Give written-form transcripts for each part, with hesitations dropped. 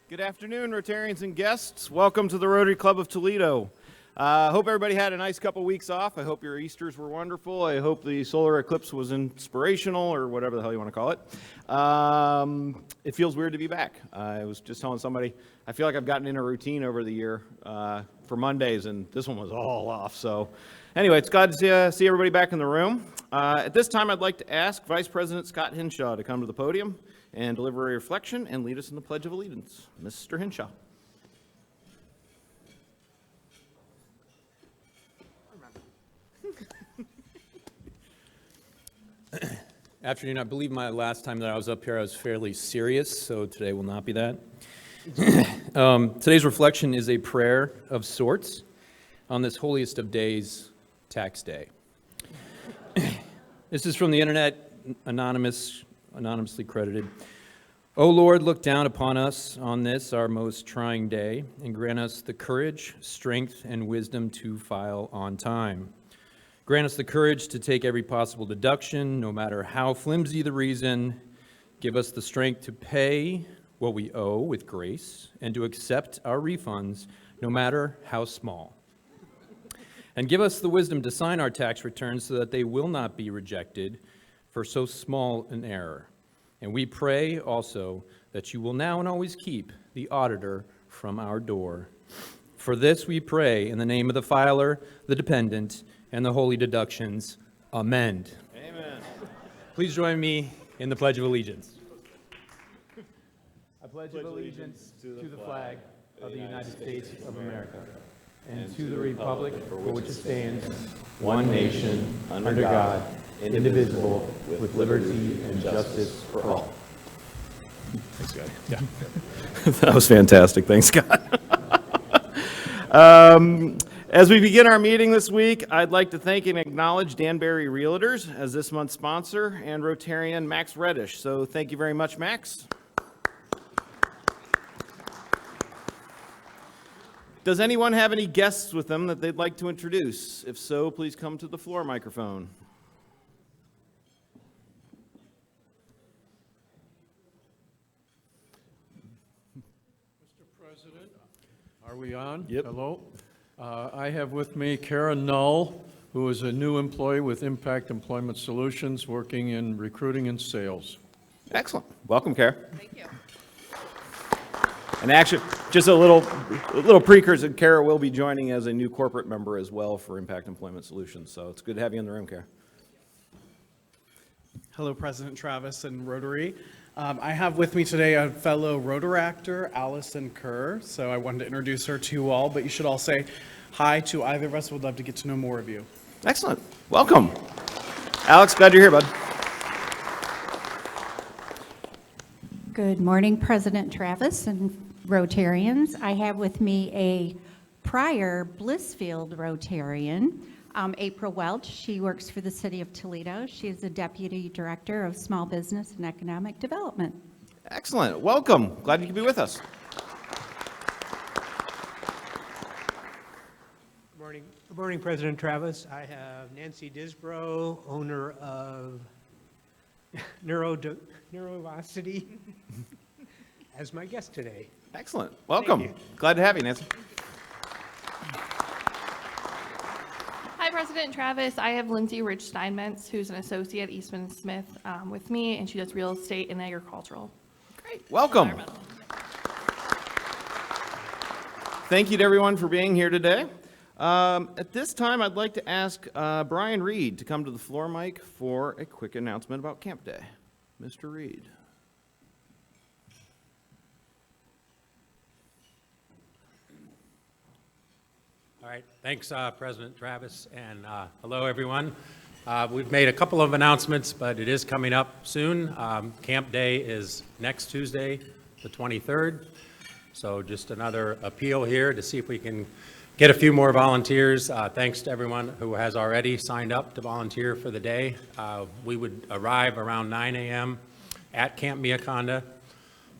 Good afternoon, Rotarians and guests. Welcome to the Rotary Club of Toledo. Hope everybody had a nice couple weeks off. I hope your Easters were wonderful. I hope the solar eclipse was inspirational, or whatever the hell you want to call it. It feels weird to be back. I was just telling somebody, I feel like I've gotten in a routine over the year for Mondays, and this one was all off. So anyway, it's glad to see everybody back in the room. At this time, I'd like to ask Vice President Scott Hinshaw to come to the podium and deliver a reflection and lead us in the Pledge of Allegiance. Mr. Hinshaw. Afternoon. I believe my last time that I was up here I was fairly serious, so today will not be that. Today's reflection is a prayer of sorts on this holiest of days, tax day. This is from the internet, anonymously credited. O Lord, look down upon us on this, our most trying day, and grant us the courage, strength, and wisdom to file on time. Grant us the courage to take every possible deduction, no matter how flimsy the reason. Give us the strength to pay what we owe with grace, and to accept our refunds, no matter how small. And give us the wisdom to sign our tax returns so that they will not be rejected for so small an error. And we pray also that you will now and always keep the auditor from our door. For this we pray in the name of the filer, the dependent, and the holy deductions. Amen. Amen. Please join me in the Pledge of Allegiance. I pledge allegiance to the flag of the United States of America, and to the republic for which it stands, one nation, under God, indivisible, with liberty and justice for all. Thanks, Scott. Yeah. That was fantastic. Thanks, Scott. As we begin our meeting this week, I'd like to thank and acknowledge Danbury Realtors as this month's sponsor and Rotarian Max Reddish. So thank you very much, Max. Does anyone have any guests with them that they'd like to introduce? If so, please come to the floor microphone. Mr. President, are we on? Yep. Hello. I have with me Kara Null, who is a new employee with Impact Employment Solutions, working in recruiting and sales. Excellent. Welcome, Kara. Thank you. And actually, just a little precursor, Kara will be joining as a new corporate member as well for Impact Employment Solutions. So it's good to have you in the room, Kara. Hello, President Travis and Rotary. I have with me today a fellow Rotaractor, Allison Kerr. So I wanted to introduce her to you all, but you should all say hi to either of us. We'd love to get to know more of you. Excellent. Welcome. Alex, glad you're here, bud. Good morning, President Travis and Rotarians. I have with me a prior Blissfield Rotarian, April Welch. She works for the City of Toledo. She is the Deputy Director of Small Business and Economic Development. Excellent. Welcome. Glad you could be with us. Good morning, President Travis. I have Nancy Disbrow, owner of Neurosity, as my guest today. Excellent. Welcome. you. Glad to have you, Nancy. Hi, President Travis. I have Lindsay Ridge Steinmetz, who's an associate at Eastman Smith with me, and she does real estate and agricultural. Great. Welcome. Thank you to everyone for being here today. At this time, I'd like to ask Brian Reed to come to the floor mic for a quick announcement about Camp Day. Mr. Reed. All right, thanks, President Travis, and hello, everyone. We've made a couple of announcements, but it is coming up soon. Camp Day is next Tuesday, the 23rd, so just another appeal here to see if we can get a few more volunteers. Thanks to everyone who has already signed up to volunteer for the day. We would arrive around 9 a.m. at Camp Miaconda,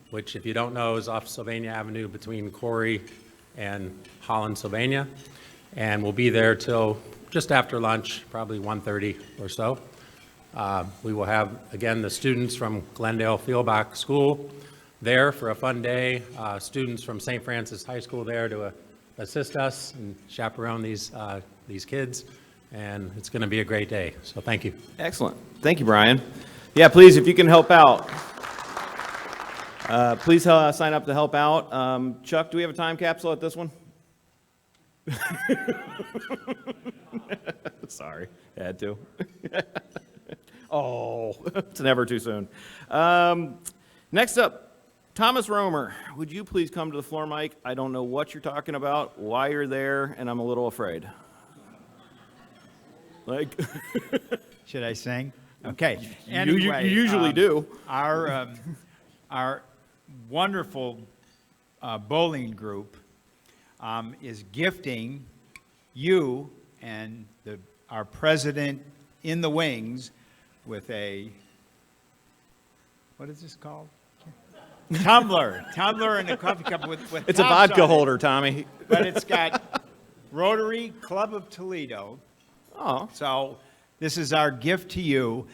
which, if you don't know, is off Sylvania Avenue between Corey and Holland, Sylvania. And we'll be there till just after lunch, probably 1:30 or so. We will have, again, the students from Glendale Fieldbach School there for a fun day. Students from St. Francis High School there to assist us and chaperone these kids, and it's going to be a great day. So thank you. Excellent. Thank you, Brian. Yeah, please, if you can help out, please sign up to help out. Chuck, do we have a time capsule at this one? Sorry, had to. Oh, it's never too soon. Next up, Thomas Romer. Would you please come to the floor, Mike? I don't know what you're talking about, why you're there, and I'm a little afraid. Like, Should I sing? Okay. you Anyway, usually do. Our wonderful bowling group is gifting you and our president in the wings with a, what is this called? Tumbler and a coffee cup with It's a tops vodka on it. holder, Tommy. But it's got Rotary Club of Toledo. Oh, So this is our gift to you.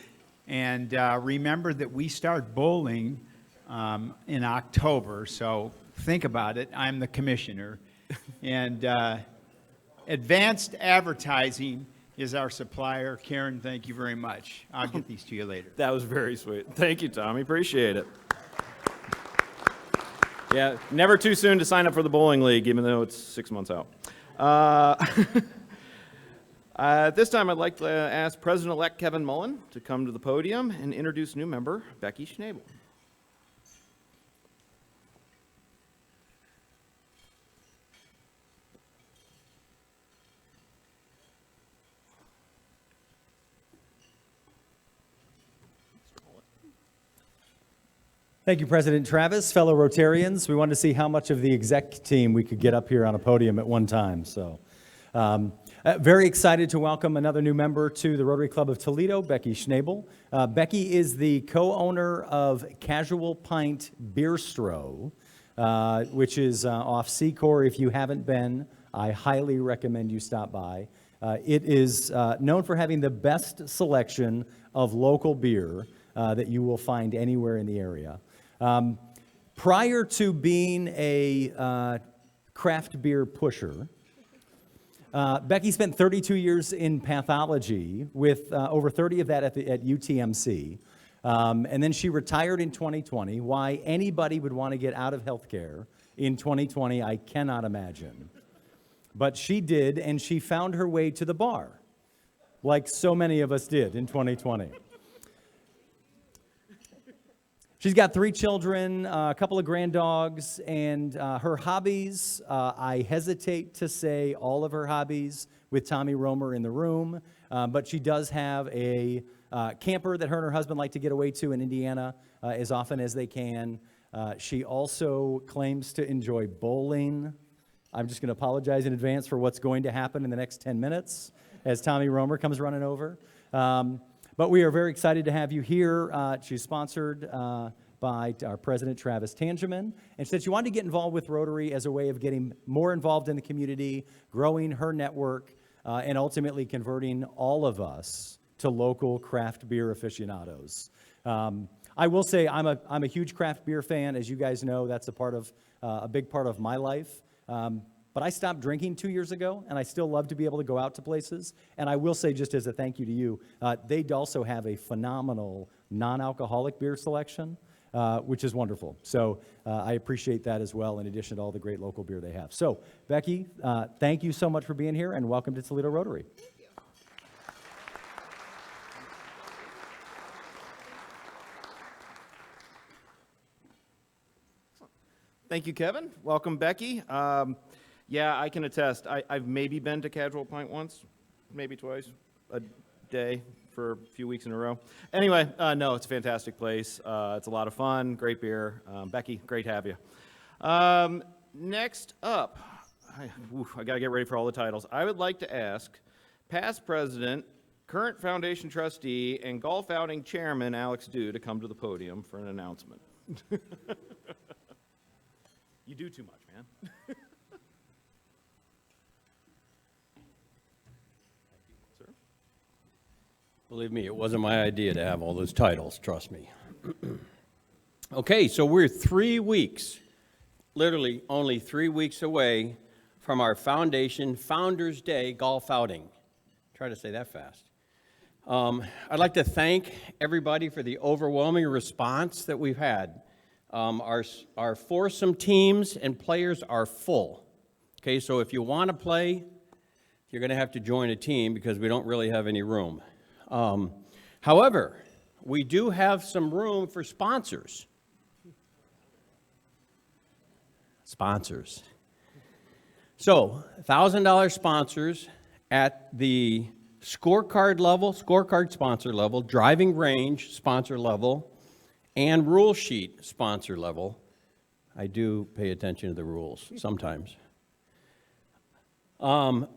And remember that we start bowling in October. So think about it. I'm the commissioner. And Advanced Advertising is our supplier. Karen, thank you very much. I'll get these to you later. that was very sweet. Thank you, Tommy. Appreciate it. Yeah, never too soon to sign up for the bowling league, even though it's 6 months out. At this time, I'd like to ask President-elect Kevin Mullen to come to the podium and introduce new member Becky Schnabel. Thank you, President Travis. Fellow Rotarians, we wanted to see how much of the exec team we could get up here on a podium at one time. So, very excited to welcome another new member to the Rotary Club of Toledo, Becky Schnabel. Becky is the co-owner of Casual Pint Bistro, which is off Secor. If you haven't been, I highly recommend you stop by. It is known for having the best selection of local beer that you will find anywhere in the area. Prior to being a craft beer pusher, Becky spent 32 years in pathology, with over 30 of that at UTMC. And then she retired in 2020. Why anybody would want to get out of healthcare in 2020, I cannot imagine. But she did, and she found her way to the bar, like so many of us did in 2020. She's got 3 children, a couple of granddogs, and her hobbies, I hesitate to say all of her hobbies with Tommy Romer in the room, but she does have a camper that her and her husband like to get away to in Indiana as often as they can. She also claims to enjoy bowling. I'm just going to apologize in advance for what's going to happen in the next 10 minutes as Tommy Romer comes running over. But we are very excited to have you here. She's sponsored by our president, Travis Tangeman. And she said she wanted to get involved with Rotary as a way of getting more involved in the community, growing her network, and ultimately converting all of us to local craft beer aficionados. I will say I'm a huge craft beer fan. As you guys know, that's a big part of my life. But I stopped drinking 2 years ago, and I still love to be able to go out to places. And I will say, just as a thank you to you, they also have a phenomenal non-alcoholic beer selection, which is wonderful. So I appreciate that as well, in addition to all the great local beer they have. So, Becky, thank you so much for being here, and welcome to Toledo Rotary. Thank you, Kevin. Welcome, Becky. Yeah, I can attest. I've maybe been to Casual Pint once, maybe twice a day for a few weeks in a row. Anyway, no, it's a fantastic place. It's a lot of fun, great beer. Becky, great to have you. Next up, I got to get ready for all the titles. I would like to ask past president, current foundation trustee, and golf outing chairman Alex Dew to come to the podium for an announcement. You do too much, man. Sir? Believe me, it wasn't my idea to have all those titles, trust me. Okay, so we're 3 weeks, literally only 3 weeks away from our foundation Founders Day golf outing. Try to say that fast. I'd like to thank everybody for the overwhelming response that we've had. Our foursome teams and players are full. Okay, so if you want to play, you're going to have to join a team because we don't really have any room. However, we do have some room for sponsors. Sponsors. So, $1,000 sponsors at the scorecard level, scorecard sponsor level, driving range sponsor level, and rule sheet sponsor level. I do pay attention to the rules sometimes. And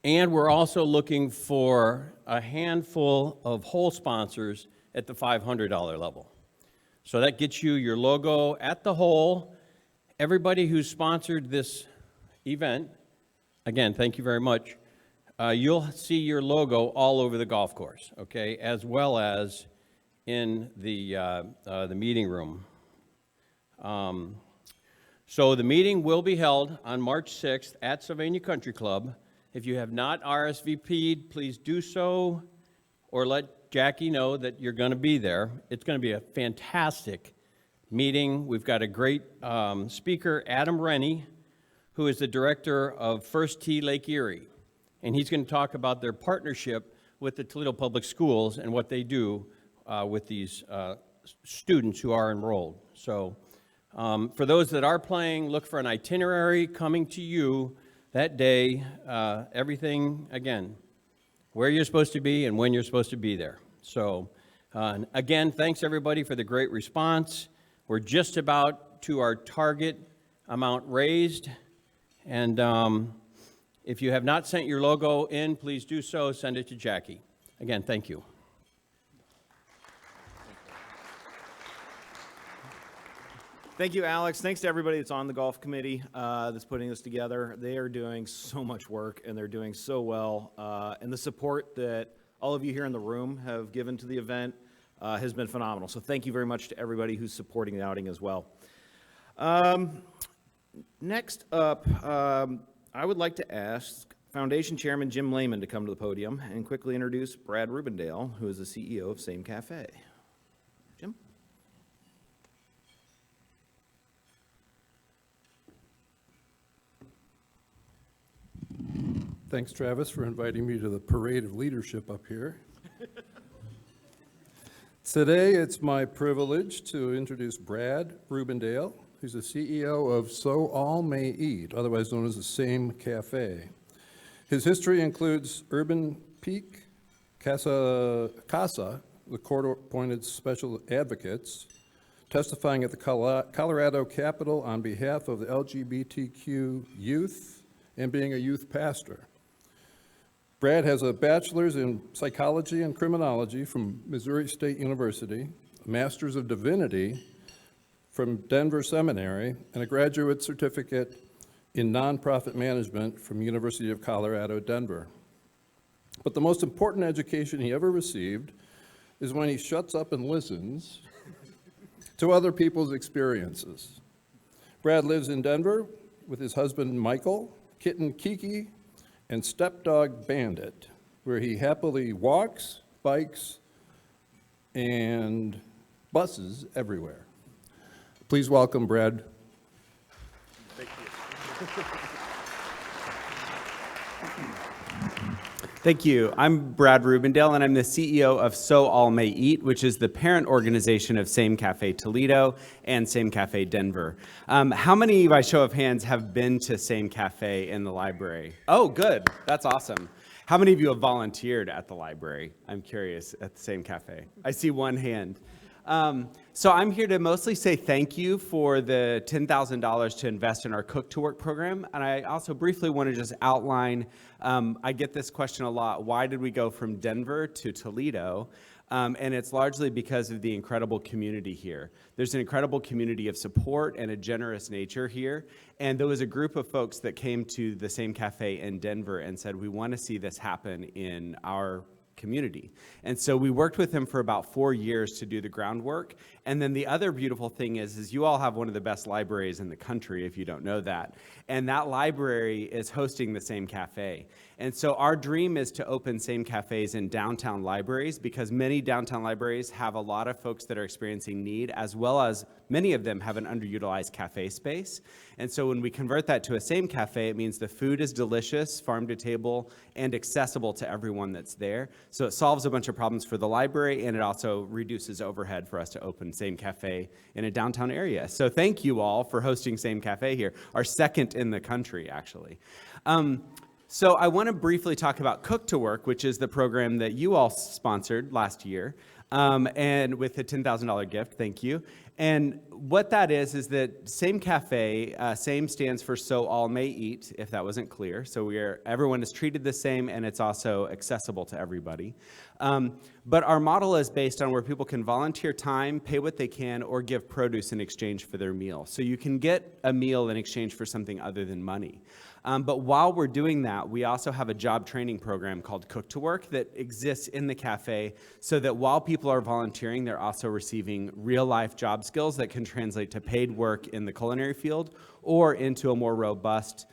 we're also looking for a handful of whole sponsors at the $500 level. So that gets you your logo at the hole. Everybody who's sponsored this event, again, thank you very much. You'll see your logo all over the golf course, okay, as well as in the meeting room. So the meeting will be held on March 6th at Sylvania Country Club. If you have not RSVP'd, please do so, or let Jackie know that you're going to be there. It's going to be a fantastic meeting. We've got a great speaker, Adam Rennie, who is the director of First Tee Lake Erie. And he's going to talk about their partnership with the Toledo Public Schools and what they do with these students who are enrolled. So for those that are playing, look for an itinerary coming to you that day. Everything, again, where you're supposed to be and when you're supposed to be there. So again, thanks everybody for the great response. We're just about to our target amount raised. And if you have not sent your logo in, please do so. Send it to Jackie. Again, thank you. Thank you, Alex. Thanks to everybody that's on the golf committee that's putting this together. They are doing so much work, and they're doing so well. And the support that all of you here in the room have given to the event has been phenomenal. So thank you very much to everybody who's supporting the outing as well. Next up, I would like to ask Foundation Chairman Jim Lehman to come to the podium and quickly introduce Brad Rubendale, who is the CEO of Same Cafe. Jim? Thanks, Travis, for inviting me to the parade of leadership up here. Today, it's my privilege to introduce Brad Rubendale, who's the CEO of So All May Eat, otherwise known as the Same Cafe. His history includes Urban Peak, CASA, the court-appointed special advocates, testifying at the Colorado Capitol on behalf of the LGBTQ youth, and being a youth pastor. Brad has a bachelor's in psychology and criminology from Missouri State University, a master's of divinity from Denver Seminary, and a graduate certificate in nonprofit management from University of Colorado, Denver. But the most important education he ever received is when he shuts up and listens to other people's experiences. Brad lives in Denver with his husband, Michael, kitten Kiki, and stepdog Bandit, where he happily walks, bikes, and buses everywhere. Please welcome Brad. Thank you. Thank you. I'm Brad Rubendale, and I'm the CEO of So All May Eat, which is the parent organization of Same Cafe Toledo and Same Cafe Denver. How many, by show of hands, have been to Same Cafe in the library? Oh, good. That's awesome. How many of you have volunteered at the library? I'm curious, at the Same Cafe. I see one hand. So I'm here to mostly say thank you for the $10,000 to invest in our Cook to Work program. And I also briefly want to just outline, I get this question a lot, why did we go from Denver to Toledo? And it's largely because of the incredible community here. There's an incredible community of support and a generous nature here. And there was a group of folks that came to the Same Cafe in Denver and said, we want to see this happen in our community. And so we worked with him for about 4 years to do the groundwork. And then the other beautiful thing is you all have one of the best libraries in the country, if you don't know that. And that library is hosting the same cafe. And so our dream is to open same cafes in downtown libraries, because many downtown libraries have a lot of folks that are experiencing need, as well as many of them have an underutilized cafe space. And so when we convert that to a same cafe, it means the food is delicious, farm to table, and accessible to everyone that's there. So it solves a bunch of problems for the library, and it also reduces overhead for us to open same cafe in a downtown area. So thank you all for hosting same cafe here, our second in the country, actually. So I want to briefly talk about Cook to Work, which is the program that you all sponsored last year, and with a $10,000 gift, thank you. And what that is that Same Cafe, same stands for So All May Eat, if that wasn't clear. So everyone is treated the same, and it's also accessible to everybody. But our model is based on where people can volunteer time, pay what they can, or give produce in exchange for their meal. So you can get a meal in exchange for something other than money. But while we're doing that, we also have a job training program called Cook to Work that exists in the cafe, so that while people are volunteering, they're also receiving real-life job skills that can translate to paid work in the culinary field or into a more robust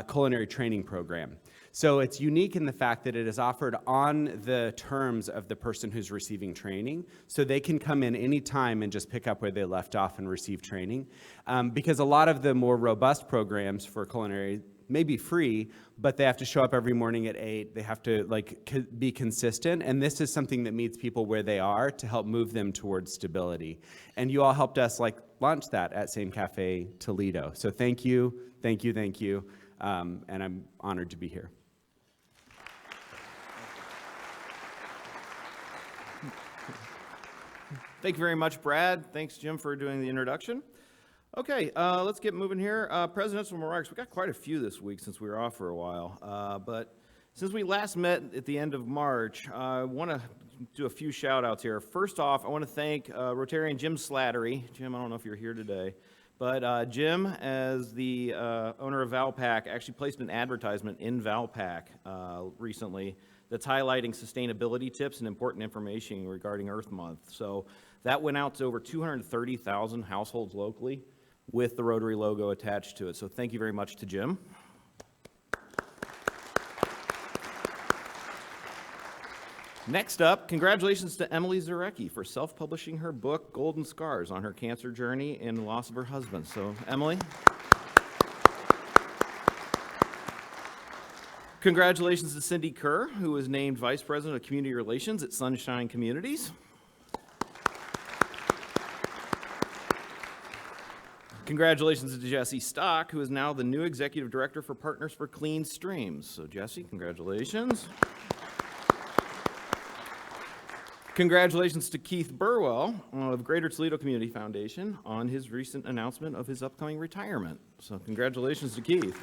culinary training program. So it's unique in the fact that it is offered on the terms of the person who's receiving training, so they can come in anytime and just pick up where they left off and receive training. Because a lot of the more robust programs for culinary may be free, but they have to show up every morning at 8. They have to be consistent, and this is something that meets people where they are to help move them towards stability. And you all helped us launch that at Same Cafe Toledo. So thank you, thank you, thank you, and I'm honored to be here. Thank you very much, Brad. Thanks, Jim, for doing the introduction. Okay, let's get moving here. Presidential remarks. We got quite a few this week since we were off for a while. But since we last met at the end of March, I want to do a few shout outs here. First off, I want to thank Rotarian Jim Slattery. Jim, I don't know if you're here today, but Jim, as the owner of Valpak, actually placed an advertisement in Valpak recently that's highlighting sustainability tips and important information regarding Earth Month. So that went out to over 230,000 households locally with the Rotary logo attached to it. So thank you very much to Jim. Next up, congratulations to Emily Zarecki for self-publishing her book, Golden Scars, on her cancer journey and the loss of her husband. So, Emily. Congratulations to Cindy Kerr, who was named Vice President of Community Relations at Sunshine Communities. Congratulations to Jesse Stock, who is now the new Executive Director for Partners for Clean Streams. So, Jesse, congratulations. Congratulations to Keith Burwell of Greater Toledo Community Foundation on his recent announcement of his upcoming retirement. So congratulations to Keith.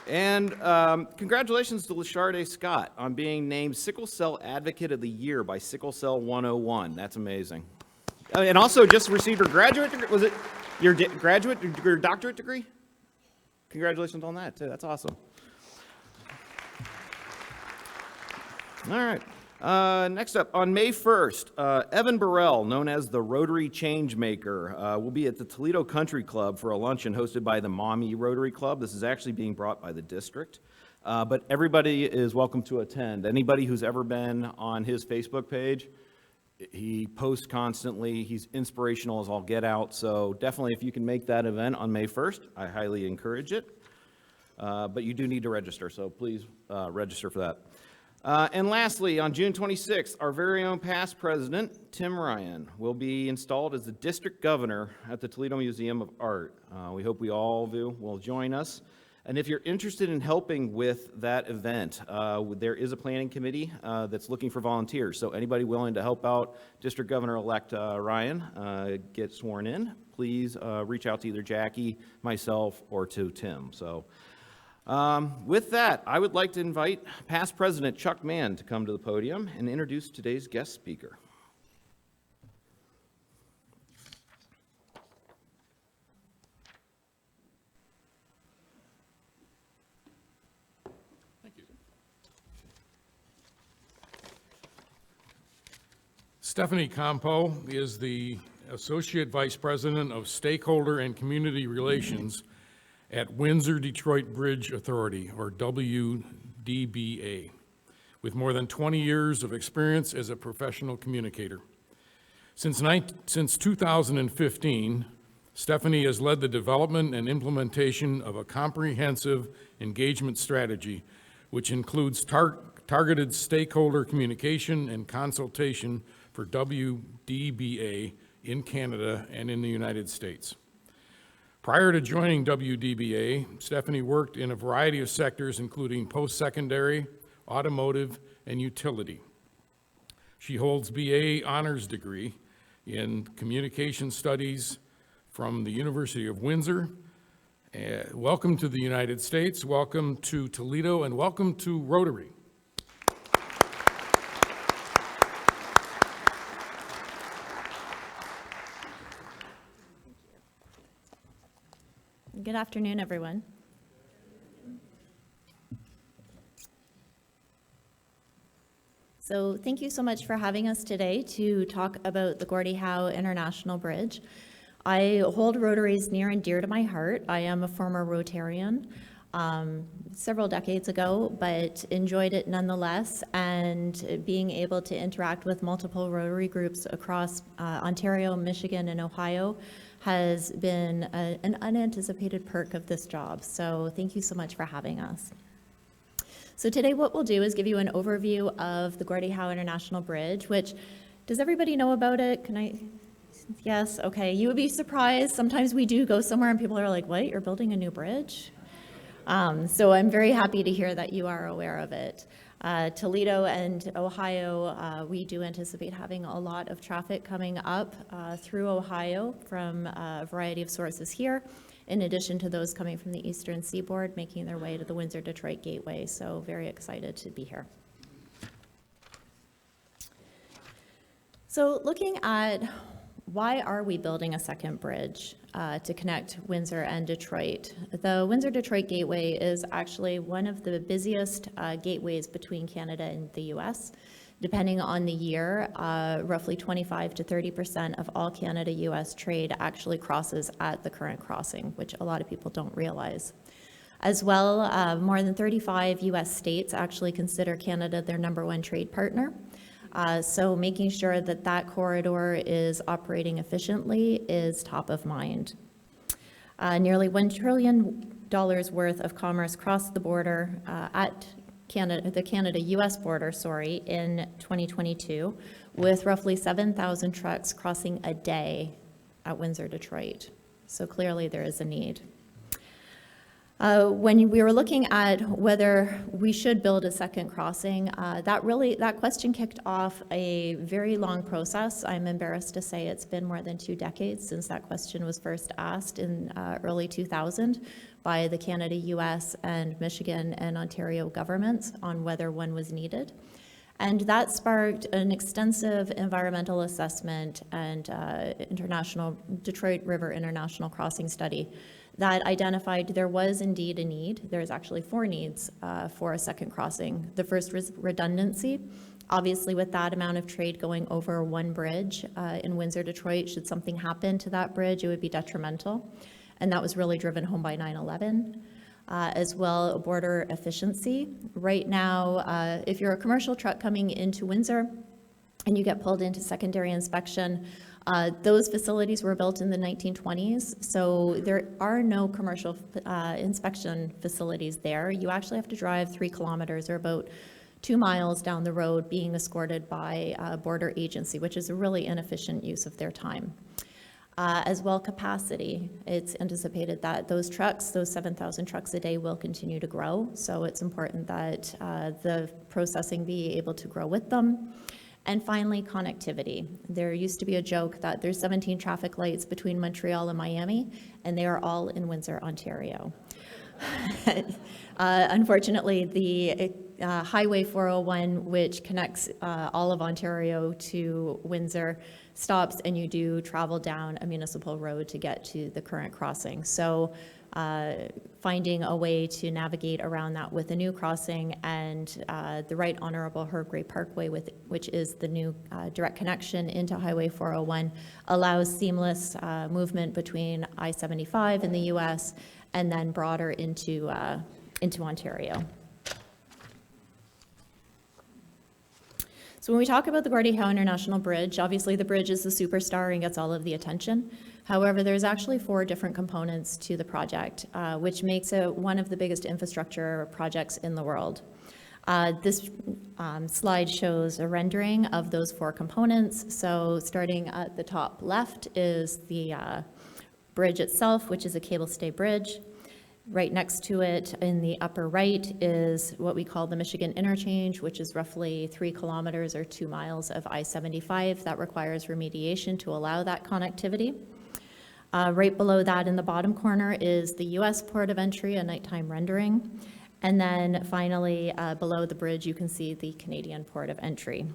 And congratulations to Lasharde Scott on being named Sickle Cell Advocate of the Year by Sickle Cell 101. That's amazing. And also just received her graduate degree. Was it your graduate, your doctorate degree? Congratulations on that, too. That's awesome. All right. Next up, on May 1st, Evan Burrell, known as the Rotary Changemaker, will be at the Toledo Country Club for a luncheon hosted by the Mommy Rotary Club. This is actually being brought by the district, but everybody is welcome to attend. Anybody who's ever been on his Facebook page, he posts constantly. He's inspirational as all get out, so definitely if you can make that event on May 1st, I highly encourage it. But you do need to register, so please register for that. And lastly, on June 26th, our very own past president, Tim Ryan, will be installed as the district governor at the Toledo Museum of Art. We hope we all will join us. And if you're interested in helping with that event, there is a planning committee that's looking for volunteers. So anybody willing to help out District Governor-elect Ryan get sworn in, please reach out to either Jackie, myself, or to Tim. So. With that, I would like to invite past President Chuck Mann to come to the podium and introduce today's guest speaker. Thank you. Stephanie Campeau is the Associate Vice President of Stakeholder and Community Relations at Windsor Detroit Bridge Authority, or WDBA, with more than 20 years of experience as a professional communicator. Since 2015, Stephanie has led the development and implementation of a comprehensive engagement strategy, which includes targeted stakeholder communication and consultation for WDBA in Canada and in the United States. Prior to joining WDBA, Stephanie worked in a variety of sectors, including post-secondary, automotive, and utility. She holds BA honors degree in communication studies from the University of Windsor. Welcome to the United States, welcome to Toledo, and welcome to Rotary. Good afternoon, everyone. So thank you so much for having us today to talk about the Gordie Howe International Bridge. I hold Rotaries near and dear to my heart. I am a former Rotarian several decades ago, but enjoyed it nonetheless, and being able to interact with multiple Rotary groups across Ontario, Michigan, and Ohio has been an unanticipated perk of this job. So thank you so much for having us. So today what we'll do is give you an overview of the Gordie Howe International Bridge, which, does everybody know about it? Can I? Yes, okay. You would be surprised. Sometimes we do go somewhere and people are like, what, you're building a new bridge? So I'm very happy to hear that you are aware of it. Toledo and Ohio, we do anticipate having a lot of traffic coming up through Ohio from a variety of sources here, in addition to those coming from the eastern seaboard, making their way to the Windsor-Detroit Gateway. So very excited to be here. So looking at why are we building a second bridge to connect Windsor and Detroit? The Windsor-Detroit Gateway is actually one of the busiest gateways between Canada and the US. Depending on the year, roughly 25 to 30% of all Canada-US trade actually crosses at the current crossing, which a lot of people don't realize. As well, more than 35 US states actually consider Canada their number one trade partner. So making sure that that corridor is operating efficiently is top of mind. Nearly $1 trillion worth of commerce crossed the border at Canada, the Canada-US border, in 2022, with roughly 7,000 trucks crossing a day at Windsor-Detroit. So clearly there is a need. When we were looking at whether we should build a second crossing, that question kicked off a very long process. I'm embarrassed to say it's been more than 2 decades since that question was first asked in early 2000 by the Canada, US, and Michigan and Ontario governments on whether one was needed. And that sparked an extensive environmental assessment and Detroit River International Crossing study that identified there was indeed a need. There's actually 4 needs for a second crossing. The first was redundancy. Obviously, with that amount of trade going over one bridge in Windsor-Detroit, should something happen to that bridge, it would be detrimental. And that was really driven home by 9/11. As well, border efficiency. Right now, if you're a commercial truck coming into Windsor and you get pulled into secondary inspection, those facilities were built in the 1920s, so there are no commercial inspection facilities there. You actually have to drive 3 kilometers or about 2 miles down the road being escorted by a border agency, which is a really inefficient use of their time. As well, capacity. It's anticipated that those trucks, those 7,000 trucks a day, will continue to grow, so it's important that the processing be able to grow with them. And finally, connectivity. There used to be a joke that there's 17 traffic lights between Montreal and Miami, and they are all in Windsor, Ontario. Unfortunately, the Highway 401, which connects all of Ontario to Windsor, stops and you do travel down a municipal road to get to the current crossing. So finding a way to navigate around that with a new crossing, and the Right Honorable Herb Gray Parkway, which is the new direct connection into Highway 401, allows seamless movement between I-75 in the US and then broader into Ontario. So when we talk about the Gordie Howe International Bridge, obviously the bridge is the superstar and gets all of the attention. However, there's actually 4 different components to the project, which makes it one of the biggest infrastructure projects in the world. This slide shows a rendering of those 4 components. So starting at the top left is the bridge itself, which is a cable stay bridge. Right next to it in the upper right is what we call the Michigan Interchange, which is roughly 3 kilometers or 2 miles of I-75 that requires remediation to allow that connectivity. Right below that in the bottom corner is the US port of entry, a nighttime rendering. And then finally, below the bridge, you can see the Canadian port of entry.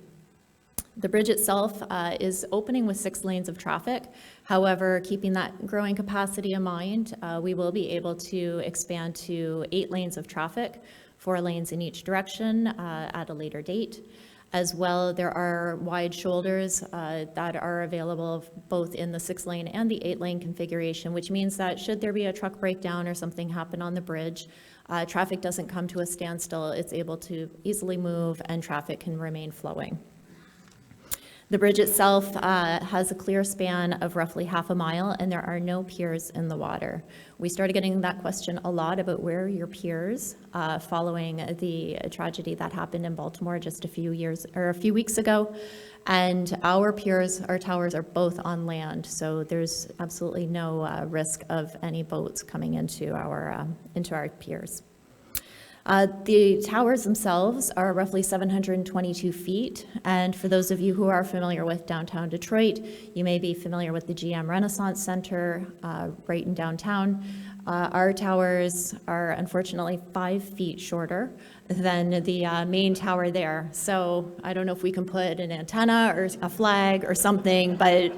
The bridge itself is opening with 6 lanes of traffic. However, keeping that growing capacity in mind, we will be able to expand to 8 lanes of traffic, 4 lanes in each direction at a later date. As well, there are wide shoulders that are available both in the 6-lane and the 8-lane configuration, which means that should there be a truck breakdown or something happen on the bridge, traffic doesn't come to a standstill. It's able to easily move and traffic can remain flowing. The bridge itself has a clear span of roughly half a mile, and there are no piers in the water. We started getting that question a lot about where are your piers following the tragedy that happened in Baltimore just a few weeks ago. And our piers, our towers are both on land, so there's absolutely no risk of any boats coming into our piers. The towers themselves are roughly 722 feet, and for those of you who are familiar with downtown Detroit, you may be familiar with the GM Renaissance Center right in downtown. Our towers are unfortunately 5 feet shorter than the main tower there, so I don't know if we can put an antenna or a flag or something, but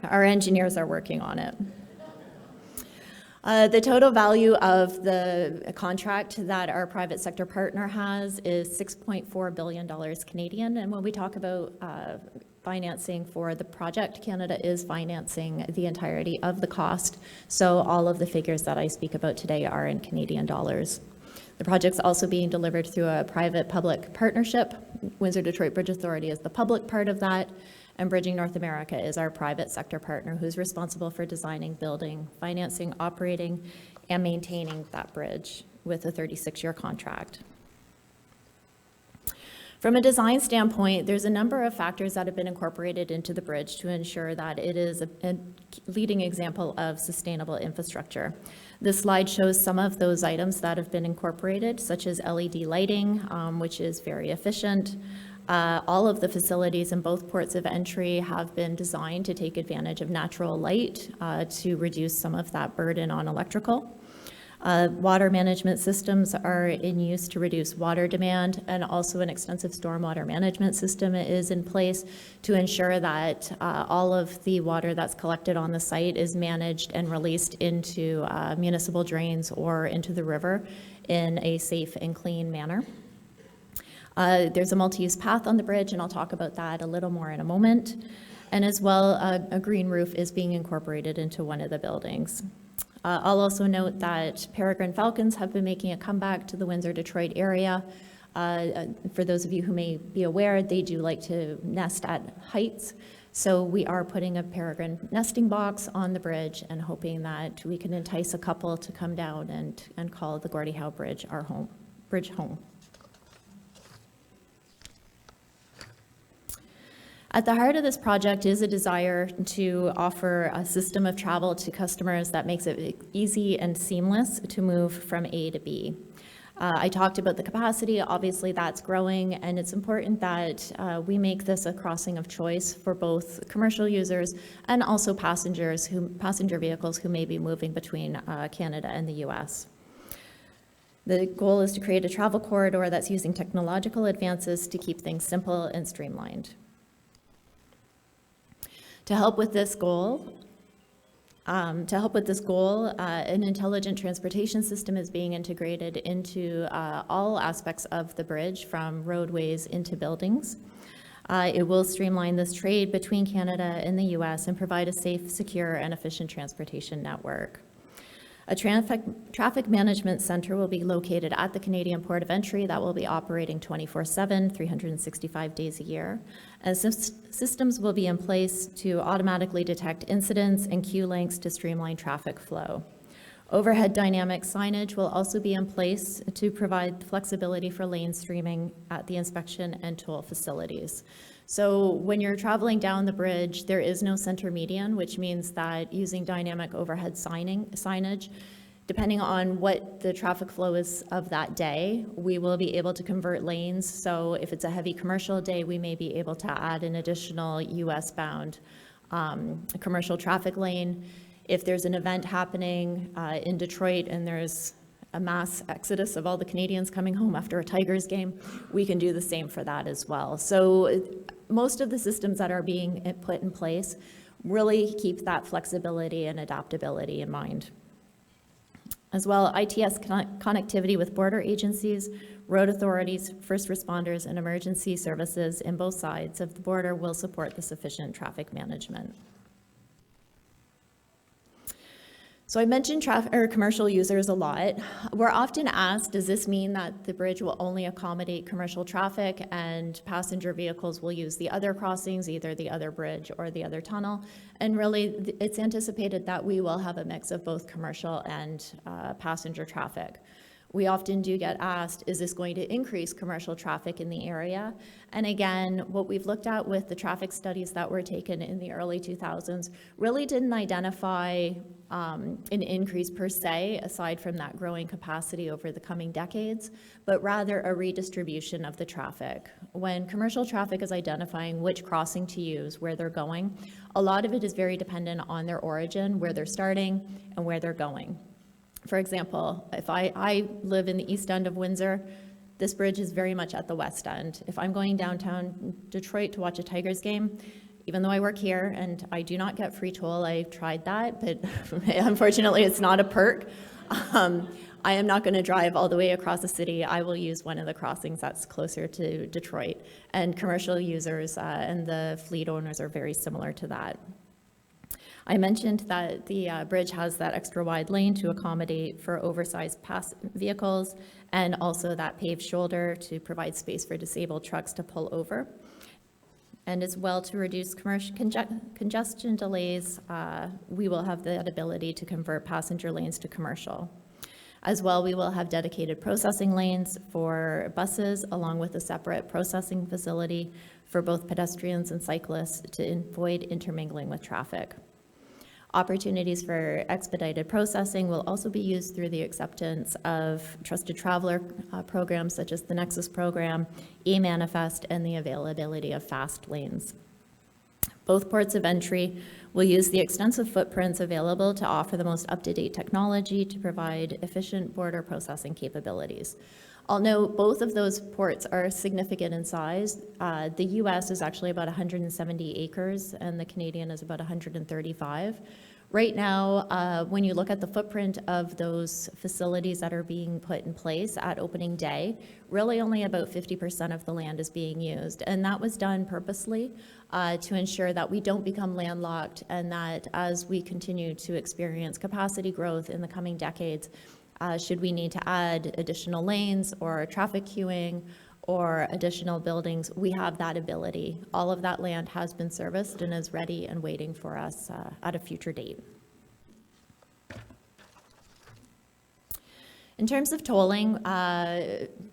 our engineers are working on it. The total value of the contract that our private sector partner has is $6.4 billion Canadian. And when we talk about financing for the project, Canada is financing the entirety of the cost. So all of the figures that I speak about today are in Canadian dollars. The project's also being delivered through a private-public partnership. Windsor-Detroit Bridge Authority is the public part of that. And Bridging North America is our private sector partner who's responsible for designing, building, financing, operating, and maintaining that bridge with a 36-year contract. From a design standpoint, there's a number of factors that have been incorporated into the bridge to ensure that it is a leading example of sustainable infrastructure. This slide shows some of those items that have been incorporated, such as LED lighting, which is very efficient. All of the facilities in both ports of entry have been designed to take advantage of natural light to reduce some of that burden on electrical. Water management systems are in use to reduce water demand, and also an extensive stormwater management system is in place to ensure that all of the water that's collected on the site is managed and released into municipal drains or into the river in a safe and clean manner. There's a multi-use path on the bridge, and I'll talk about that a little more in a moment. And as well, a green roof is being incorporated into one of the buildings. I'll also note that peregrine falcons have been making a comeback to the Windsor-Detroit area. For those of you who may be aware, they do like to nest at heights. So we are putting a peregrine nesting box on the bridge and hoping that we can entice a couple to come down and call the Gordie Howe Bridge our bridge home. At the heart of this project is a desire to offer a system of travel to customers that makes it easy and seamless to move from A to B. I talked about the capacity. Obviously, that's growing, and it's important that we make this a crossing of choice for both commercial users and also passenger vehicles who may be moving between Canada and the U.S. The goal is to create a travel corridor that's using technological advances to keep things simple and streamlined. To help with this goal, To help with this goal, an intelligent transportation system is being integrated into all aspects of the bridge, from roadways into buildings. It will streamline this trade between Canada and the U.S. and provide a safe, secure, and efficient transportation network. A traffic management center will be located at the Canadian Port of Entry that will be operating 24/7, 365 days a year. And systems will be in place to automatically detect incidents and queue lengths to streamline traffic flow. Overhead dynamic signage will also be in place to provide flexibility for lane streaming at the inspection and toll facilities. So when you're traveling down the bridge, there is no center median, which means that using dynamic overhead signage, depending on what the traffic flow is of that day, we will be able to convert lanes. So if it's a heavy commercial day, we may be able to add an additional US-bound commercial traffic lane. If there's an event happening in Detroit and there's a mass exodus of all the Canadians coming home after a Tigers game, we can do the same for that as well. So most of the systems that are being put in place really keep that flexibility and adaptability in mind. As well, ITS connectivity with border agencies, road authorities, first responders, and emergency services in both sides of the border will support this efficient traffic management. So I mentioned commercial users a lot. We're often asked, does this mean that the bridge will only accommodate commercial traffic and passenger vehicles will use the other crossings, either the other bridge or the other tunnel? And really, it's anticipated that we will have a mix of both commercial and passenger traffic. We often do get asked, is this going to increase commercial traffic in the area? And again, what we've looked at with the traffic studies that were taken in the early 2000s really didn't identify an increase per se, aside from that growing capacity over the coming decades, but rather a redistribution of the traffic. When commercial traffic is identifying which crossing to use, where they're going, a lot of it is very dependent on their origin, where they're starting and where they're going. For example, if I live in the east end of Windsor, this bridge is very much at the west end. If I'm going downtown Detroit to watch a Tigers game, even though I work here and I do not get free toll, I've tried that, but unfortunately it's not a perk. I am not going to drive all the way across the city. I will use one of the crossings that's closer to Detroit. And commercial users and the fleet owners are very similar to that. I mentioned that the bridge has that extra wide lane to accommodate for oversized vehicles and also that paved shoulder to provide space for disabled trucks to pull over. And as well, to reduce commercial congestion delays, we will have that ability to convert passenger lanes to commercial. As well, we will have dedicated processing lanes for buses along with a separate processing facility for both pedestrians and cyclists to avoid intermingling with traffic. Opportunities for expedited processing will also be used through the acceptance of trusted traveler programs such as the Nexus program, e-manifest, and the availability of fast lanes. Both ports of entry will use the extensive footprints available to offer the most up-to-date technology to provide efficient border processing capabilities. I'll note both of those ports are significant in size. The US is actually about 170 acres and the Canadian is about 135. Right now, when you look at the footprint of those facilities that are being put in place at opening day, really only about 50% of the land is being used. And that was done purposely to ensure that we don't become landlocked and that as we continue to experience capacity growth in the coming decades, should we need to add additional lanes or traffic queuing or additional buildings, we have that ability. All of that land has been serviced and is ready and waiting for us at a future date. In terms of tolling,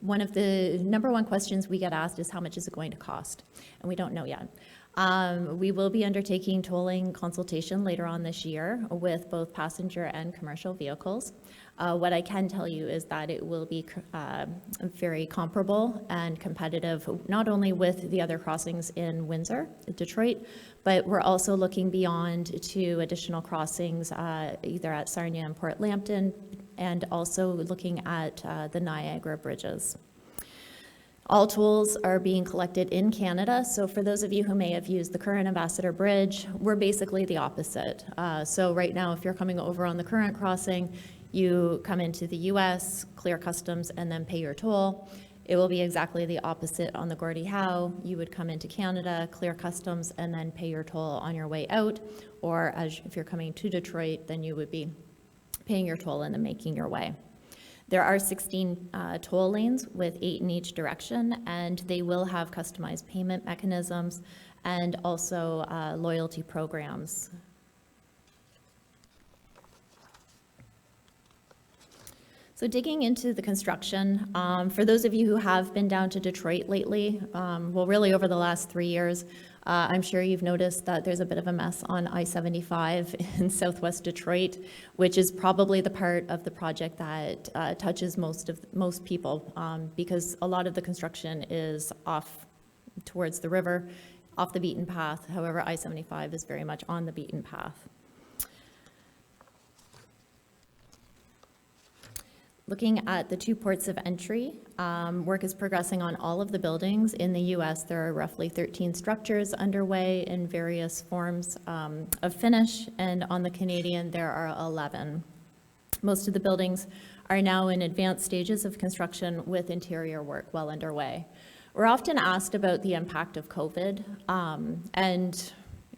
one of the number one questions we get asked is how much is it going to cost? And we don't know yet. We will be undertaking tolling consultation later on this year with both passenger and commercial vehicles. What I can tell you is that it will be very comparable and competitive, not only with the other crossings in Windsor, Detroit, but we're also looking beyond to additional crossings either at Sarnia and Port Lambton, and also looking at the Niagara bridges. All tolls are being collected in Canada, so for those of you who may have used the current Ambassador Bridge, we're basically the opposite. So right now, if you're coming over on the current crossing, you come into the US, clear customs, and then pay your toll. It will be exactly the opposite on the Gordie Howe. You would come into Canada, clear customs, and then pay your toll on your way out, or if you're coming to Detroit, then you would be paying your toll and then making your way. There are 16 toll lanes with 8 in each direction, and they will have customized payment mechanisms and also loyalty programs. So digging into the construction, for those of you who have been down to Detroit lately, well, really over the last 3 years, I'm sure you've noticed that there's a bit of a mess on I-75 in southwest Detroit, which is probably the part of the project that touches most people, because a lot of the construction is off towards the river, off the beaten path. However, I-75 is very much on the beaten path. Looking at the 2 ports of entry, work is progressing on all of the buildings. In the US, there are roughly 13 structures underway in various forms of finish, and on the Canadian, there are 11. Most of the buildings are now in advanced stages of construction with interior work well underway. We're often asked about the impact of COVID, and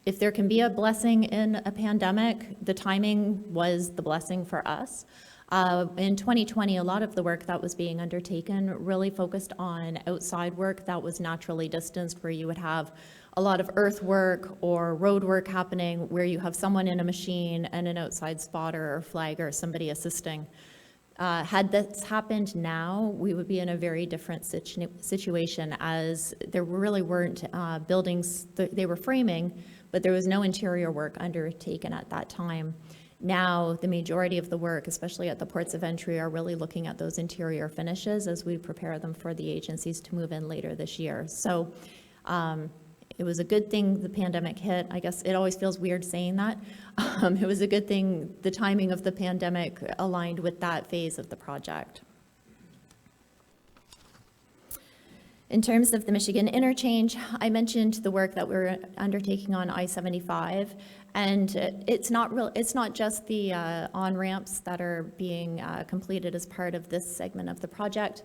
if there can be a blessing in a pandemic, the timing was the blessing for us. In 2020, a lot of the work that was being undertaken really focused on outside work that was naturally distanced, where you would have a lot of earthwork or road work happening, where you have someone in a machine and an outside spotter or flagger, somebody assisting. Had this happened now, we would be in a very different situation, as there really weren't buildings, they were framing, but there was no interior work undertaken at that time. Now, the majority of the work, especially at the ports of entry, are really looking at those interior finishes as we prepare them for the agencies to move in later this year. So it was a good thing the pandemic hit. I guess it always feels weird saying that. It was a good thing the timing of the pandemic aligned with that phase of the project. In terms of the Michigan interchange, I mentioned the work that we're undertaking on I-75, and it's not just the on-ramps that are being completed as part of this segment of the project.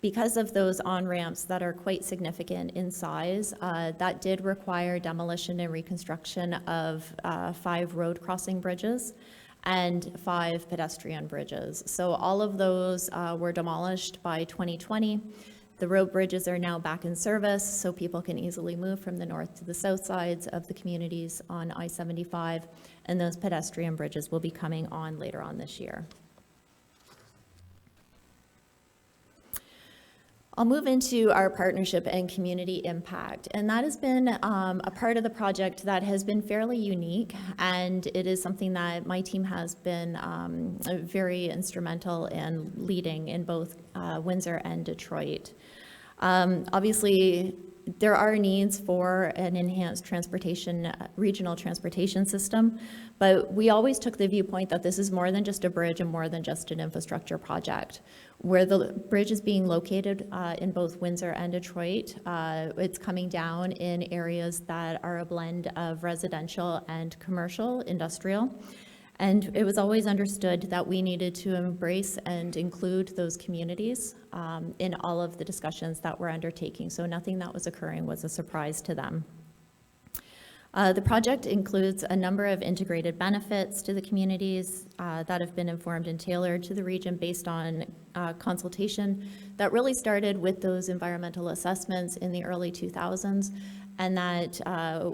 Because of those on-ramps that are quite significant in size, that did require demolition and reconstruction of 5 road crossing bridges and 5 pedestrian bridges. So all of those were demolished by 2020. The road bridges are now back in service, so people can easily move from the north to the south sides of the communities on I-75, and those pedestrian bridges will be coming on later on this year. I'll move into our partnership and community impact, and that has been a part of the project that has been fairly unique, and it is something that my team has been very instrumental in leading in both Windsor and Detroit. Obviously, there are needs for an enhanced regional transportation system, but we always took the viewpoint that this is more than just a bridge and more than just an infrastructure project. Where the bridge is being located in both Windsor and Detroit, it's coming down in areas that are a blend of residential and commercial, industrial. And it was always understood that we needed to embrace and include those communities in all of the discussions that we're undertaking. So nothing that was occurring was a surprise to them. The project includes a number of integrated benefits to the communities that have been informed and tailored to the region based on consultation that really started with those environmental assessments in the early 2000s, and that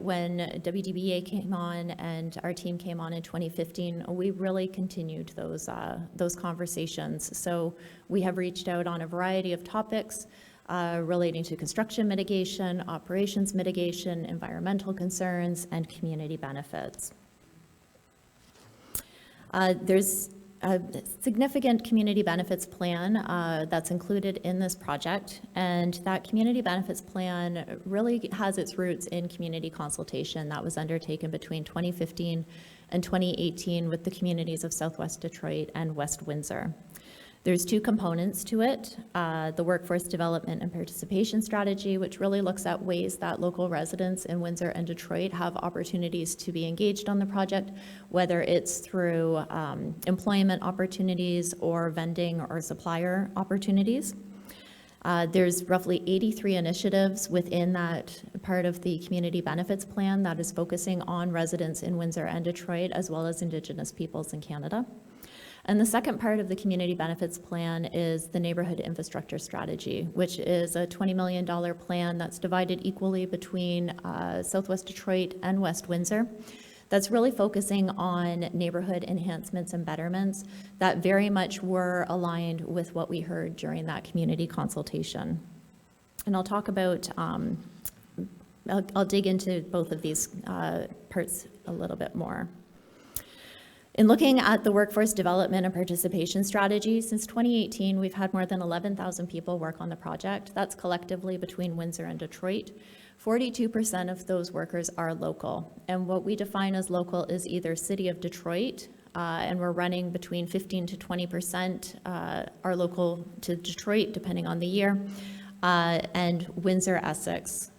when WDBA came on and our team came on in 2015, we really continued those conversations. So we have reached out on a variety of topics relating to construction mitigation, operations mitigation, environmental concerns, and community benefits. There's a significant community benefits plan that's included in this project, and that community benefits plan really has its roots in community consultation that was undertaken between 2015 and 2018 with the communities of Southwest Detroit and West Windsor. There's two components to it, the workforce development and participation strategy, which really looks at ways that local residents in Windsor and Detroit have opportunities to be engaged on the project, whether it's through employment opportunities or vending or supplier opportunities. There's roughly 83 initiatives within that part of the community benefits plan that is focusing on residents in Windsor and Detroit, as well as Indigenous peoples in Canada. And the second part of the community benefits plan is the neighborhood infrastructure strategy, which is a $20 million plan that's divided equally between Southwest Detroit and West Windsor. That's really focusing on neighborhood enhancements and betterments that very much were aligned with what we heard during that community consultation. And I'll talk about, I'll dig into both of these parts a little bit more. In looking at the workforce development and participation strategy, since 2018, we've had more than 11,000 people work on the project. That's collectively between Windsor and Detroit. 42% of those workers are local. And what we define as local is either City of Detroit, and we're running between 15 to 20% are local to Detroit, depending on the year, and Windsor, Essex,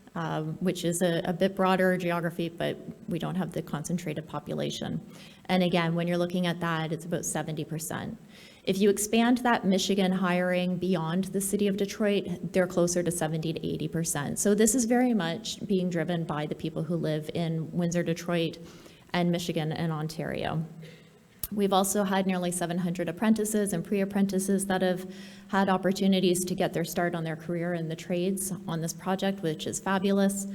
which is a bit broader geography, but we don't have the concentrated population. And again, when you're looking at that, it's about 70%. If you expand that Michigan hiring beyond the City of Detroit, they're closer to 70 to 80%. So this is very much being driven by the people who live in Windsor, Detroit, and Michigan and Ontario. We've also had nearly 700 apprentices and pre-apprentices that have had opportunities to get their start on their career in the trades on this project, which is fabulous.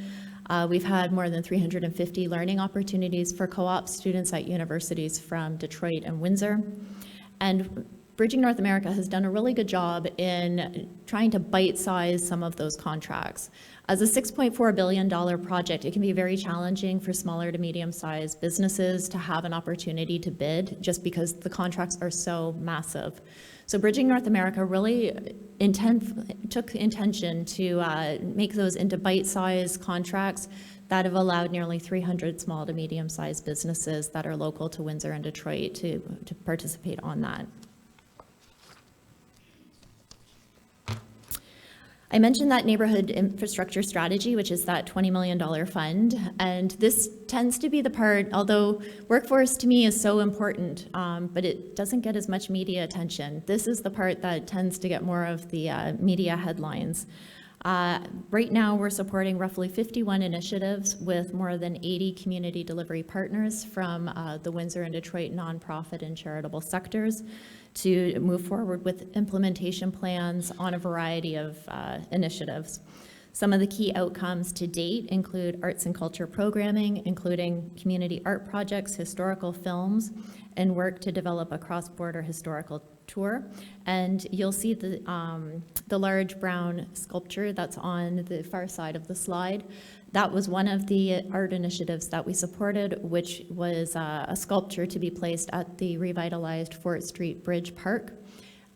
We've had more than 350 learning opportunities for co-op students at universities from Detroit and Windsor. And Bridging North America has done a really good job in trying to bite-size some of those contracts. As a $6.4 billion project, it can be very challenging for smaller to medium-sized businesses to have an opportunity to bid just because the contracts are so massive. So Bridging North America really took intention to make those into bite-sized contracts that have allowed nearly 300 small to medium-sized businesses that are local to Windsor and Detroit to participate on that. I mentioned that neighborhood infrastructure strategy, which is that $20 million fund, and this tends to be the part, although workforce to me is so important, but it doesn't get as much media attention. This is the part that tends to get more of the media headlines. Right now, we're supporting roughly 51 initiatives with more than 80 community delivery partners from the Windsor and Detroit nonprofit and charitable sectors to move forward with implementation plans on a variety of initiatives. Some of the key outcomes to date include arts and culture programming, including community art projects, historical films, and work to develop a cross-border historical tour. And you'll see the large brown sculpture that's on the far side of the slide. That was one of the art initiatives that we supported, which was a sculpture to be placed at the revitalized Fort Street Bridge Park.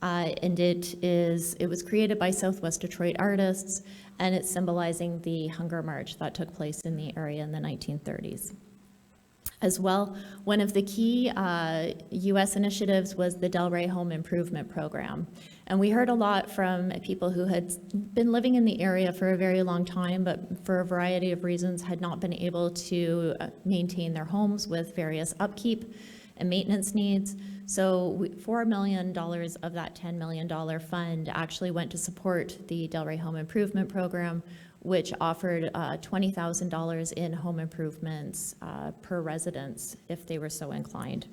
And it was created by Southwest Detroit artists, and it's symbolizing the hunger march that took place in the area in the 1930s. As well, one of the key U.S. initiatives was the Delray Home Improvement Program. And we heard a lot from people who had been living in the area for a very long time, but for a variety of reasons had not been able to maintain their homes with various upkeep and maintenance needs. So $4 million of that $10 million fund actually went to support the Delray Home Improvement Program, which offered $20,000 in home improvements per residence if they were so inclined.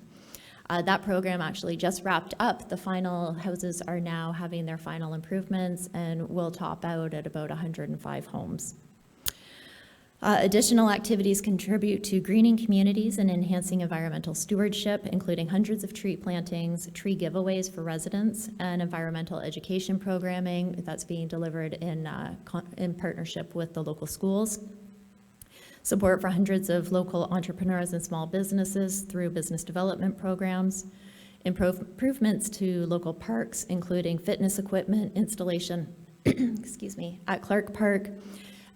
That program actually just wrapped up. The final houses are now having their final improvements and will top out at about 105 homes. Additional activities contribute to greening communities and enhancing environmental stewardship, including hundreds of tree plantings, tree giveaways for residents, and environmental education programming that's being delivered in partnership with the local schools. Support for hundreds of local entrepreneurs and small businesses through business development programs. Improvements to local parks, including fitness equipment installation at Clark Park.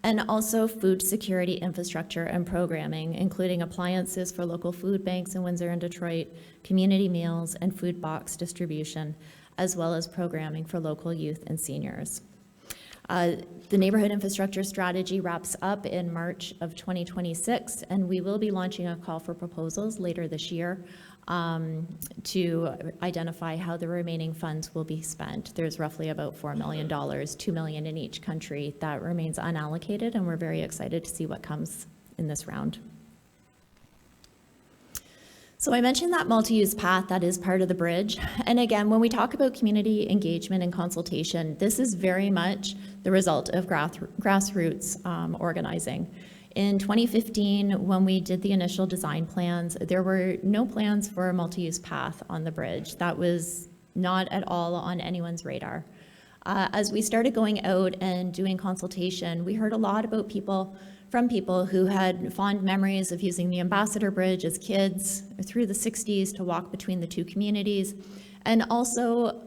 And also food security infrastructure and programming, including appliances for local food banks in Windsor and Detroit, community meals, and food box distribution, as well as programming for local youth and seniors. The neighborhood infrastructure strategy wraps up in March of 2026, and we will be launching a call for proposals later this year to identify how the remaining funds will be spent. There's roughly about $4 million, $2 million in each country that remains unallocated, and we're very excited to see what comes in this round. So I mentioned that multi-use path that is part of the bridge. And again, when we talk about community engagement and consultation, this is very much the result of grassroots organizing. In 2015, when we did the initial design plans, there were no plans for a multi-use path on the bridge. That was not at all on anyone's radar. As we started going out and doing consultation, we heard a lot about from people who had fond memories of using the Ambassador Bridge as kids through the 60s to walk between the two communities, and also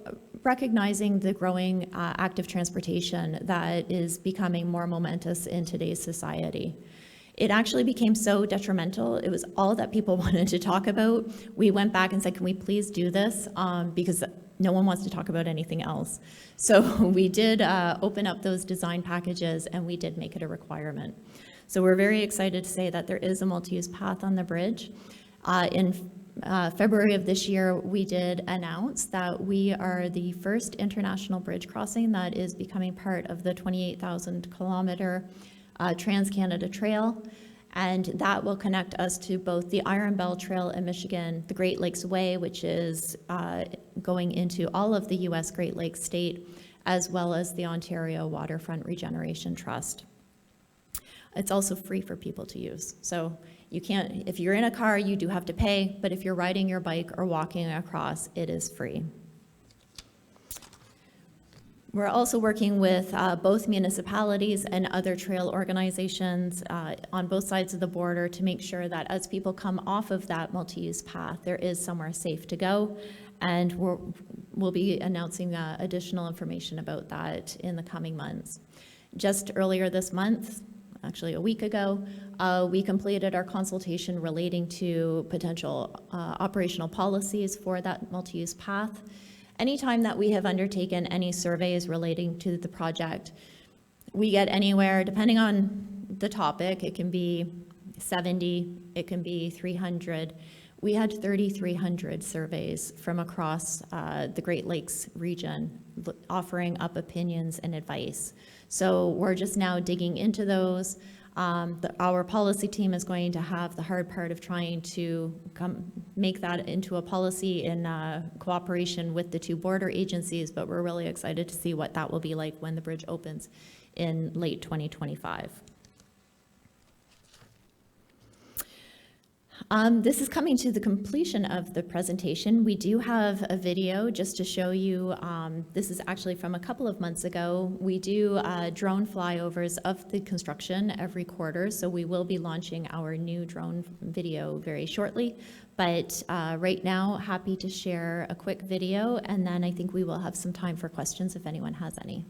recognizing the growing active transportation that is becoming more momentous in today's society. It actually became so detrimental. It was all that people wanted to talk about. We went back and said, can we please do this? Because no one wants to talk about anything else. So we did open up those design packages, and we did make it a requirement. So we're very excited to say that there is a multi-use path on the bridge. In February of this year, we did announce that we are the first international bridge crossing that is becoming part of the 28,000 kilometer Trans-Canada Trail, and that will connect us to both the Iron Bell Trail in Michigan, the Great Lakes Way, which is going into all of the U.S. Great Lakes state, as well as the Ontario Waterfront Regeneration Trust. It's also free for people to use. So you can't, if you're in a car, you do have to pay, but if you're riding your bike or walking across, it is free. We're also working with both municipalities and other trail organizations on both sides of the border to make sure that as people come off of that multi-use path, there is somewhere safe to go. And we'll be announcing additional information about that in the coming months. Just earlier this month, actually a week ago, we completed our consultation relating to potential operational policies for that multi-use path. Anytime that we have undertaken any surveys relating to the project, we get anywhere, depending on the topic, it can be 70, it can be 300. We had 3,300 surveys from across the Great Lakes region offering up opinions and advice. So we're just now digging into those. Our policy team is going to have the hard part of trying to make that into a policy in cooperation with the two border agencies, but we're really excited to see what that will be like when the bridge opens in late 2025. This is coming to the completion of the presentation. We do have a video just to show you. This is actually from a couple of months ago. We do drone flyovers of the construction every quarter, so we will be launching our new drone video very shortly. But right now, happy to share a quick video, and then I think we will have some time for questions if anyone has any.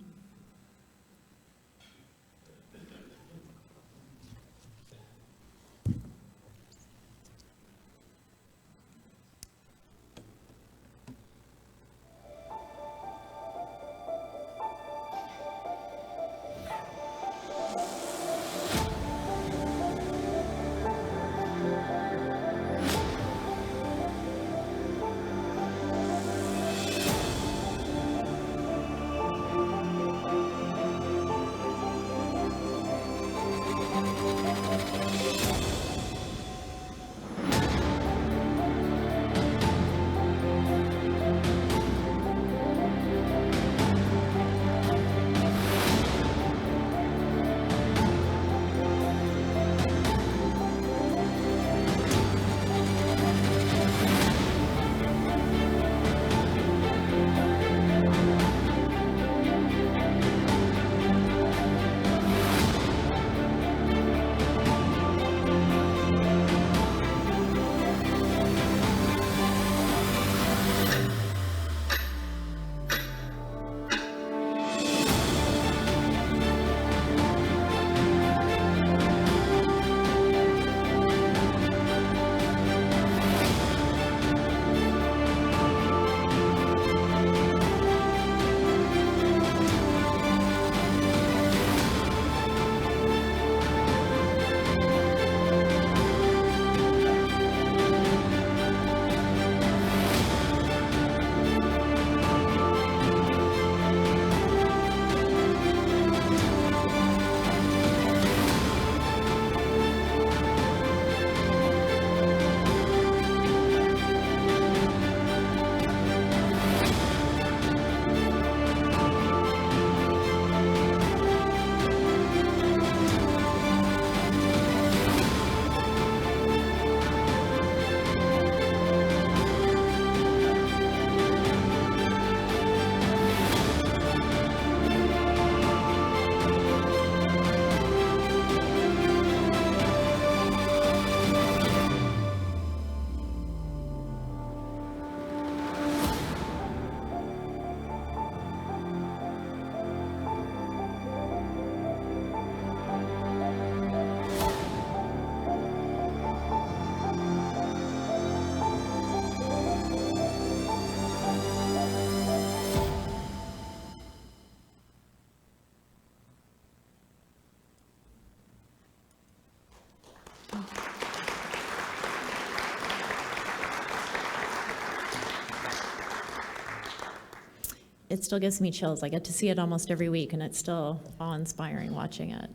it still gives me chills. I get to see it almost every week, and it's still awe-inspiring watching it.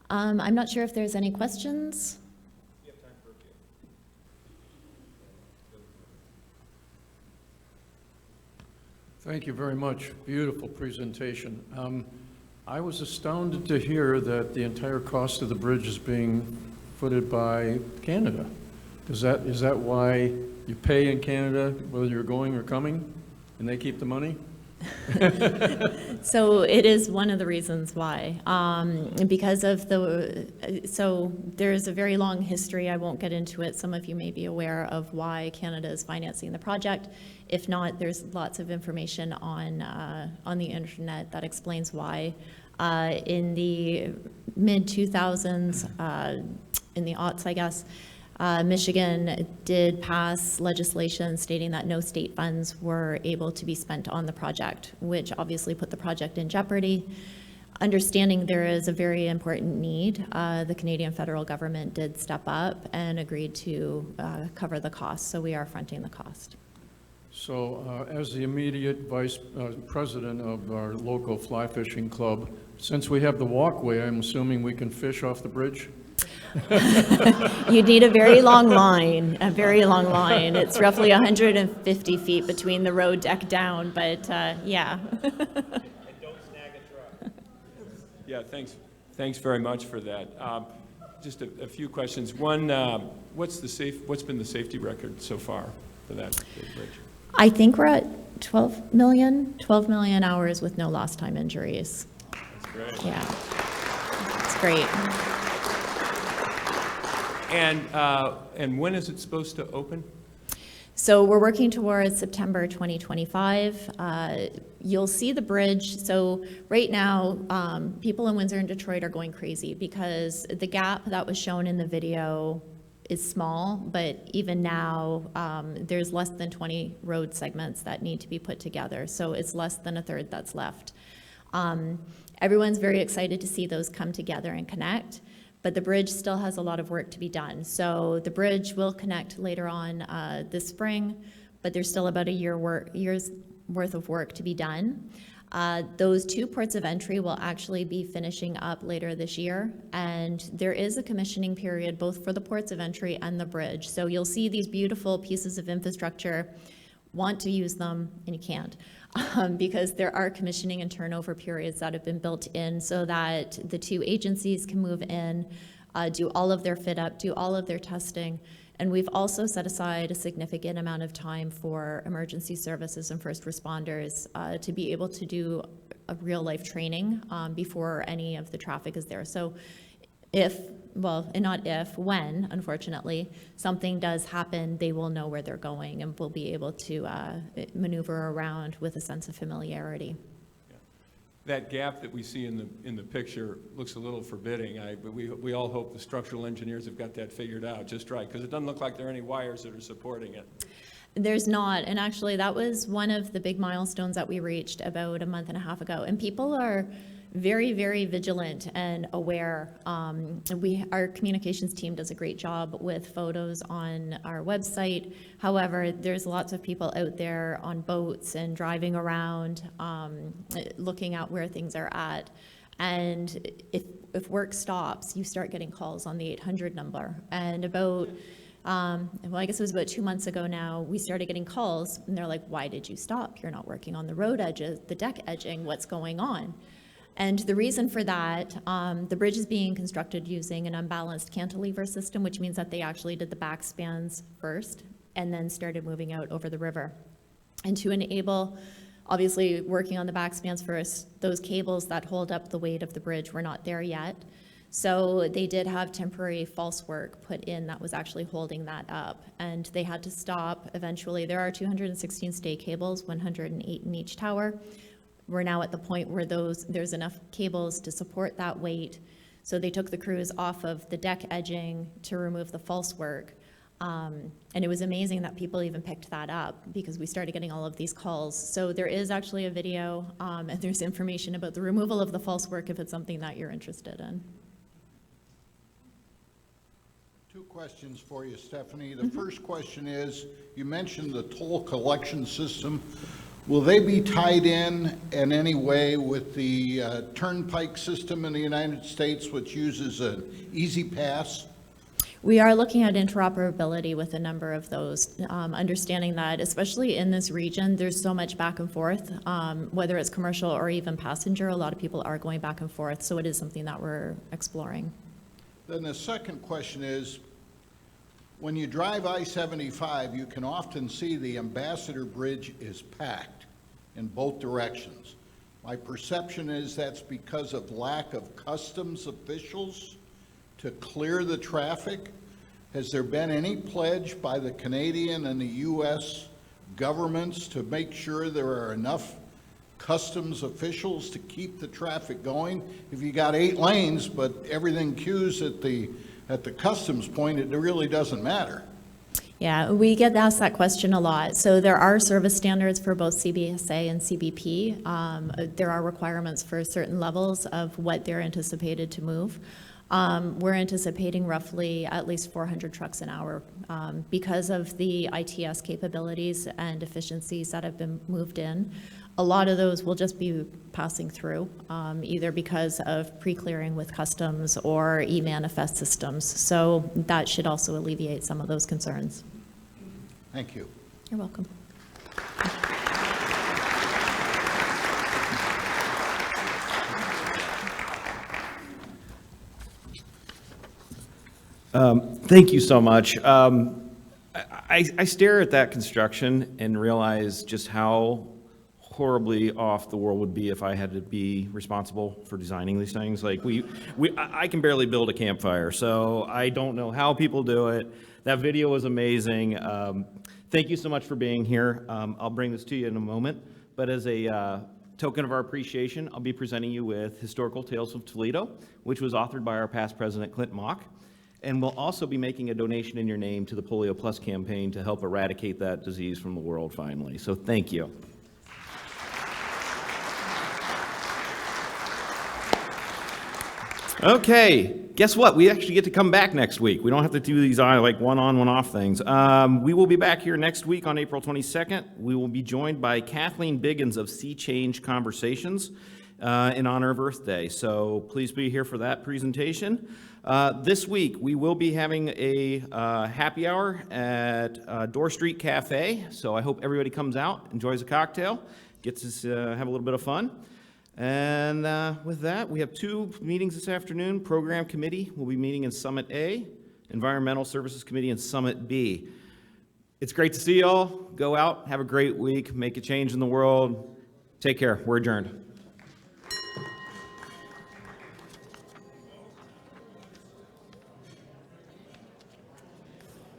I'm not sure if there's any questions. Thank you very much. Beautiful presentation. I was astounded to hear that the entire cost of the bridge is being footed by Canada. Is that why you pay in Canada whether you're going or coming, and they keep the money? So it is one of the reasons why, because of so there's a very long history. I won't get into it. Some of you may be aware of why Canada is financing the project. If not, there's lots of information on the internet that explains why. In the mid-2000s, in the aughts, I guess, Michigan did pass legislation stating that no state funds were able to be spent on the project, which obviously put the project in jeopardy. Understanding there is a very important need, the Canadian federal government did step up and agreed to cover the cost, so we are fronting the cost. So as the immediate vice president of our local fly fishing club, since we have the walkway, I'm assuming we can fish off the bridge? You'd need a very long line, It's roughly 150 feet between the road deck down, but yeah. And don't snag a truck. Yeah, thanks very much for that. Just a few questions. One, what's been the safety record so far for that bridge? I think we're at 12 million hours with no lost time injuries. That's great. Yeah, it's great. And when is it supposed to open? So we're working towards September 2025. You'll see the bridge. So right now, people in Windsor and Detroit are going crazy because the gap that was shown in the video is small, but even now, there's less than 20 road segments that need to be put together. So it's less than a third that's left. Everyone's very excited to see those come together and connect. But the bridge still has a lot of work to be done. So the bridge will connect later on this spring, but there's still about a year's worth of work to be done. Those two ports of entry will actually be finishing up later this year, and there is a commissioning period both for the ports of entry and the bridge. So you'll see these beautiful pieces of infrastructure, want to use them, and you can't. Because there are commissioning and turnover periods that have been built in so that the two agencies can move in, do all of their fit up, do all of their testing. And we've also set aside a significant amount of time for emergency services and first responders to be able to do a real life training before any of the traffic is there. So when, unfortunately, something does happen, they will know where they're going and will be able to maneuver around with a sense of familiarity. Yeah. That gap that we see in the picture looks a little forbidding. But we all hope the structural engineers have got that figured out just right, because it doesn't look like there are any wires that are supporting it. There's not, and actually that was one of the big milestones that we reached about a month and a half ago, and people are very, very vigilant and aware. Our communications team does a great job with photos on our website. However, there's lots of people out there on boats and driving around, looking at where things are at. And if work stops, you start getting calls on the 800 number. And about, I guess it was about 2 months ago now, we started getting calls, and they're like, "Why did you stop? You're not working on the road edges, the deck edging, what's going on?" And the reason for that, the bridge is being constructed using an unbalanced cantilever system, which means that they actually did the back spans first and then started moving out over the river. And to enable, obviously, working on the back spans first, those cables that hold up the weight of the bridge were not there yet. So they did have temporary false work put in that was actually holding that up, and they had to stop eventually. There are 216 stay cables, 108 in each tower. We're now at the point where there's enough cables to support that weight. So they took the crews off of the deck edging to remove the false work. And it was amazing that people even picked that up because we started getting all of these calls. So there is actually a video and there's information about the removal of the false work if it's something that you're interested in. Two questions for you, Stephanie. The first question is, you mentioned the toll collection system. Will they be tied in any way with the turnpike system in the United States, which uses an easy pass? We are looking at interoperability with a number of those, understanding that, especially in this region, there's so much back and forth, whether it's commercial or even passenger, a lot of people are going back and forth, so it is something that we're exploring. Then the second question is, when you drive I-75, you can often see the Ambassador Bridge is packed in both directions. My perception is that's because of lack of customs officials to clear the traffic. Has there been any pledge by the Canadian and the U.S. governments to make sure there are enough customs officials to keep the traffic going? If you got 8 lanes, but everything queues at the customs point, it really doesn't matter. Yeah, we get asked that question a lot. So there are service standards for both CBSA and CBP. There are requirements for certain levels of what they're anticipated to move. We're anticipating roughly at least 400 trucks an hour because of the ITS capabilities and efficiencies that have been moved in. A lot of those will just be passing through, either because of pre-clearing with customs or e-manifest systems. So that should also alleviate some of those concerns. Thank you. You're welcome. Thank you so much. I stare at that construction and realize just how horribly off the world would be if I had to be responsible for designing these things. Like I can barely build a campfire, so I don't know how people do it. That video was amazing. Thank you so much for being here. I'll bring this to you in a moment, but as a token of our appreciation, I'll be presenting you with Historical Tales of Toledo, which was authored by our past president, Clint Mock. And we'll also be making a donation in your name to the Polio Plus campaign to help eradicate that disease from the world finally. So thank you. Okay, guess what? We actually get to come back next week. We don't have to do these like one-on, one-off things. We will be back here next week on April 22nd. We will be joined by Kathleen Biggins of Sea Change Conversations in honor of Earth Day. So please be here for that presentation. This week, we will be having a happy hour at Door Street Cafe. So I hope everybody comes out, enjoys a cocktail, gets to have a little bit of fun. And with that, we have 2 meetings this afternoon. Program Committee will be meeting in Summit A, Environmental Services Committee in Summit B. It's great to see you all. Go out, have a great week, make a change in the world. Take care. We're adjourned.